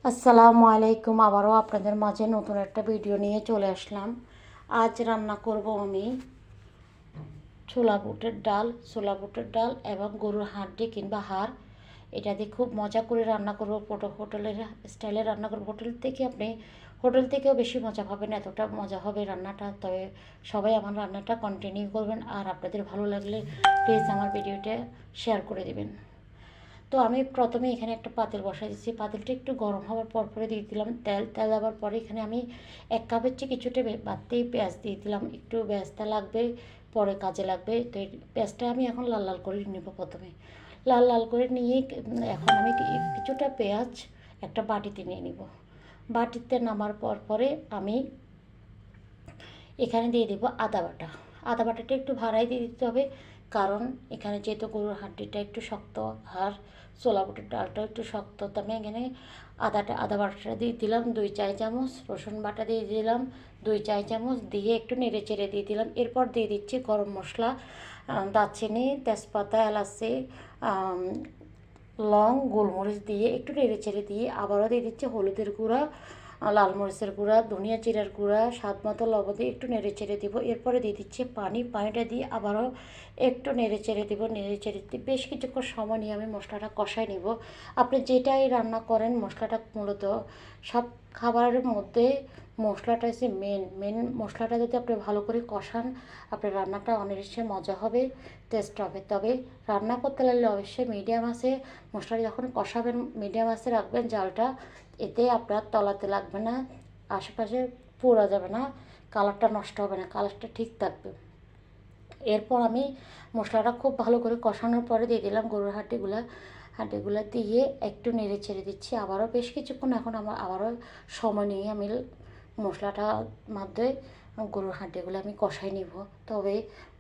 আসসালামু আলাইকুম। আবারও আপনাদের মাঝে নতুন একটা ভিডিও নিয়ে চলে আসলাম। আজ রান্না করব আমি ছোলা বুটের ডাল এবং গরুর হাড্ডি কিংবা হাড়। এটা দিয়ে খুব মজা করে রান্না করব, হোটেলের স্টাইলে রান্না করব। হোটেল থেকেও বেশি মজা পাবেন, এতটা মজা হবে রান্নাটা। তবে সবাই আমার রান্নাটা কন্টিনিউ করবেন, আর আপনাদের ভালো লাগলে প্লিজ আমার ভিডিওটা শেয়ার করে দেবেন। তো আমি প্রথমে এখানে একটা পাতিল বসাই দিচ্ছি। পাতিলটা একটু গরম হওয়ার পরে দিয়ে দিলাম তেল দেওয়ার পরে এখানে আমি 1 কাপের চেয়ে কিছুটা বাড়তেই পেঁয়াজ দিয়ে দিলাম। একটু পেঁয়াজটা লাগবে, পরে কাজে লাগবে। তো এই পেঁয়াজটা আমি এখন লাল লাল করে নেব। প্রথমে লাল লাল করে নিয়ে এখন আমি কিছুটা পেঁয়াজ একটা বাটিতে নিয়ে নিব। বাটিতে নামার পরে আমি এখানে দিয়ে দেবো আদা বাটা। আদা বাটাটা একটু ভাড়াই দিয়ে দিতে হবে, কারণ এখানে যেহেতু গরুর হাড্ডিটা একটু শক্ত আর ছোলা বুটের ডালটা একটু শক্ত, তো আমি এখানে আদা বাটাটা দিয়ে দিলাম 2 চা চামচ। রসুন বাটা দিয়ে দিলাম 2 চা চামচ, দিয়ে একটু নেড়ে চেড়ে দিয়ে দিলাম। এরপর দিয়ে দিচ্ছি গরম মশলা, দারচিনি, তেজপাতা, এলাচি, লং, গোলমরিচ দিয়ে একটু নেড়ে চেড়ে দিয়ে আবারও দিয়ে দিচ্ছি হলুদের গুঁড়া, লাল মরিচের গুঁড়া, ধনিয়া জিরার গুঁড়া, স্বাদ মতো লবণ দিয়ে একটু নেড়ে চেড়ে দিব। এরপরে দিয়ে দিচ্ছি পানিটা দিয়ে আবারও একটু নেড়ে চেড়ে দিব। নেড়ে চেড়ে দিয়ে বেশ কিছুক্ষণ সময় নিয়ে আমি মশলাটা কষাই নিব। আপনি যেটাই রান্না করেন, মশলাটা মূলত সব খাবারের মধ্যে মশলাটা হচ্ছে মেন মশলাটা যদি আপনি ভালো করে কষান, আপনার রান্নাটা অনেক বেশি মজা হবে, টেস্ট হবে। তবে রান্না করতে লাগলে অবশ্যই মিডিয়াম আছে, মশলাটা যখন কষাবেন মিডিয়াম আছে রাখবেন জালটা, এতে আপনার তলাতে লাগবে না, আশেপাশে পোড়া যাবে না, কালারটা নষ্ট হবে না, কালারটা ঠিক থাকবে। এরপর আমি মশলাটা খুব ভালো করে কষানোর পরে দিয়ে দিলাম গরুর হাড্ডিগুলো দিয়ে একটু নেড়ে ছেড়ে দিচ্ছি আবারও বেশ কিছুক্ষণ। এখন আমার আবারও সময় নিয়ে আমি মশলাটার মধ্যে গরুর হাড্ডিগুলো আমি কষাই নিব। তবে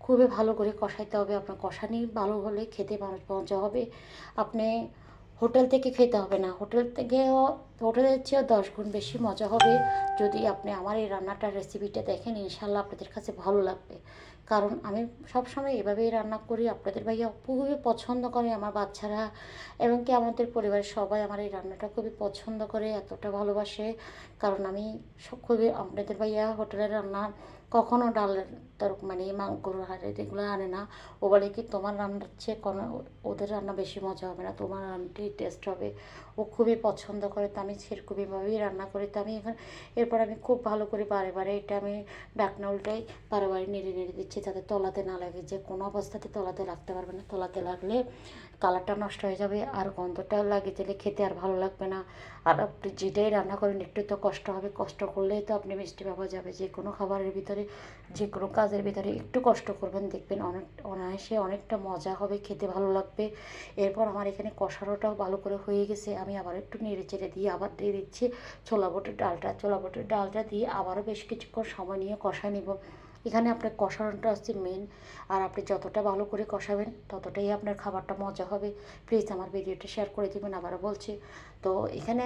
খুবই ভালো করে কষাইতে হবে, আপনার কষানি ভালো হলে খেতে মজা হবে। আপনি হোটেল থেকে খেতে হবে না, হোটেলের চেয়েও 10 গুণ বেশি মজা হবে যদি আপনি আমার এই রান্নাটার রেসিপিটা দেখেন। ইনশাল্লাহ আপনাদের কাছে ভালো লাগবে, কারণ আমি সবসময় এভাবেই রান্না করি। আপনাদের ভাইয়া খুবই পছন্দ করে, আমার বাচ্চারা এবং কি আমাদের পরিবারের সবাই আমার এই রান্নাটা খুবই পছন্দ করে, এতটা ভালোবাসে। কারণ আমি খুবই, আপনাদের ভাইয়া হোটেলের রান্না কখনও ডালের মানে গরুর হাড়ের এগুলো আনে না। ও বলে কি তোমার রান্নার চেয়ে কোনো ওদের রান্না বেশি মজা হবে না, তোমার রান্নাটাই টেস্ট হবে। ও খুবই পছন্দ করে, তো আমি সেরকমভাবেই রান্না করি। তো আমি এরপর আমি খুব ভালো করে বারে এটা আমি ঢাকনা উল্টাই বারে নেড়ে দিচ্ছি, যাতে তলাতে না লাগে। যে কোনো অবস্থাতে তলাতে রাখতে পারবে না, তলাতে লাগলে কালারটা নষ্ট হয়ে যাবে আর গন্ধটাও লাগে, তাহলে খেতে আর ভালো লাগবে না। আর আপনি যেটাই রান্না করেন একটু তো কষ্ট হবে, কষ্ট করলেই তো আপনি মিষ্টি পাওয়া যাবে। যে কোনো খাবারের ভিতরে, যে কোনো কাজের ভিতরে একটু কষ্ট করবেন, দেখবেন অনায়াসে অনেকটা মজা হবে, খেতে ভালো লাগবে। এরপর আমার এখানে কষানোটাও ভালো করে হয়ে গেছে, আমি আবার একটু নেড়ে চেড়ে দিয়ে আবার দিয়ে দিচ্ছি ছোলা বুটের ডালটা দিয়ে আবারও বেশ কিছুক্ষণ সময় নিয়ে কষায় নিব। এখানে আপনার কষানোটা হচ্ছে মেন, আর আপনি যতটা ভালো করে কষাবেন ততটাই আপনার খাবারটা মজা হবে। প্লিজ আমার ভিডিওটা শেয়ার করে দেবেন, আবারও বলছি। তো এখানে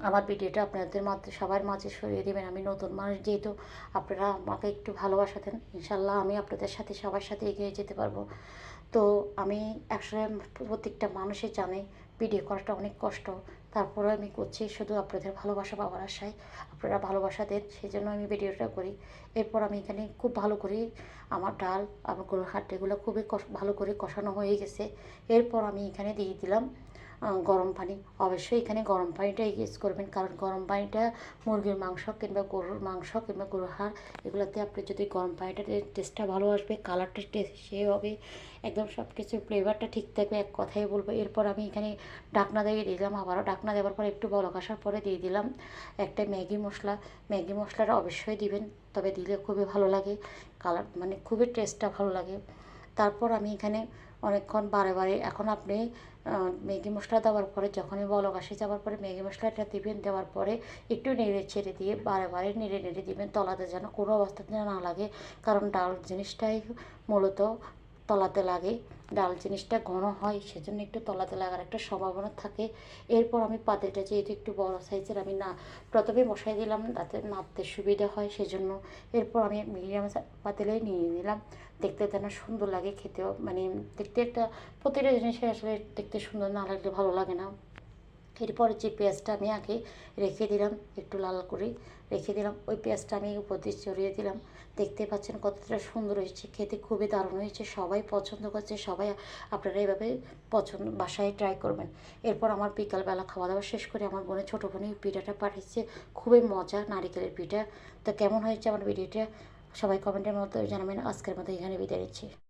আমার ভিডিওটা আপনাদের সবার মাঝে সরিয়ে দেবেন। আমি নতুন মানুষ যেহেতু, আপনারা আমাকে একটু ভালোবাসা দেন, ইনশাল্লাহ আমি আপনাদের সাথে সবার সাথে এগিয়ে যেতে পারবো। তো আমি আসলে প্রত্যেকটা মানুষই জানে ভিডিও করাটা অনেক কষ্ট, তারপরে আমি করছি শুধু আপনাদের ভালোবাসা পাওয়ার আশায়। আপনারা ভালোবাসা দেন, সেই জন্য আমি ভিডিওটা করি। এরপর আমি এখানে খুব ভালো করে আমার ডাল, আমার গরুর হাড্ডিগুলো খুবই ভালো করে কষানো হয়ে গেছে। এরপর আমি এখানে দিয়ে দিলাম গরম পানি। অবশ্যই এখানে গরম পানিটা ইউজ করবেন, কারণ গরম পানিটা মুরগির মাংস কিংবা গরুর মাংস কিংবা গরুর হাড় এগুলোতে আপনি যদি গরম পানিটা টেস্টটা ভালো আসবে, কালারটা টেস্ট সে হবে, একদম সব কিছুর ফ্লেভারটা ঠিক থাকবে, এক কথাই বলবো। এরপর আমি এখানে ঢাকনা দিয়ে দিলাম, আবারও ঢাকনা দেওয়ার পর একটু বলক আসার পরে দিয়ে দিলাম একটা ম্যাগি মশলাটা অবশ্যই দিবেন, তবে দিলে খুবই ভালো লাগে, কালার মানে খুবই টেস্টটা ভালো লাগে। তারপর আমি এখানে অনেকক্ষণ বারে এখন আপনি ম্যাগি মশলা দেওয়ার পরে যখনই বলক আসে যাওয়ার পরে ম্যাগি মশলাটা দিবেন। দেওয়ার পরে একটু নেড়ে ছেড়ে দিয়ে বারে নেড়ে দিবেন, তলাতে যেন কোনো অবস্থাতে না লাগে, কারণ ডাল জিনিসটাই মূলত তলাতে লাগে। ডাল জিনিসটা ঘন হয়, সেজন্য একটু তলাতে লাগার একটা সম্ভাবনা থাকে। এরপর আমি পাতিলটা যেহেতু একটু বড় সাইজের, আমি প্রথমে বসাই দিলাম যাতে নাড়তে সুবিধা হয়, সেজন্য। এরপর আমি মিডিয়াম পাতিলেই নিয়ে নিলাম, দেখতে যেন সুন্দর লাগে, খেতেও মানে দেখতে একটা, প্রতিটা জিনিসে আসলে দেখতে সুন্দর না লাগলে ভালো লাগে না। এরপরে যে পেঁয়াজটা আমি আগে রেখে দিলাম, একটু লাল করে রেখে দিলাম, ওই পেঁয়াজটা আমি উপর দিয়ে ছড়িয়ে দিলাম। দেখতে পাচ্ছেন কতটা সুন্দর হয়েছে, খেতে খুবই দারুণ হয়েছে, সবাই পছন্দ করছে। সবাই আপনারা এভাবে বাসায় ট্রাই করবেন। এরপর আমার বিকালবেলা খাওয়া দাওয়া শেষ করে আমার বোনের ছোটো বোনে পিঠাটা পাঠিয়েছে, খুবই মজা নারিকেলের পিঠা। তো কেমন হয়েছে আমার ভিডিওটা সবাই কমেন্টের মধ্যে জানাবেন। আজকের মতো এখানে বিদায় নিচ্ছি।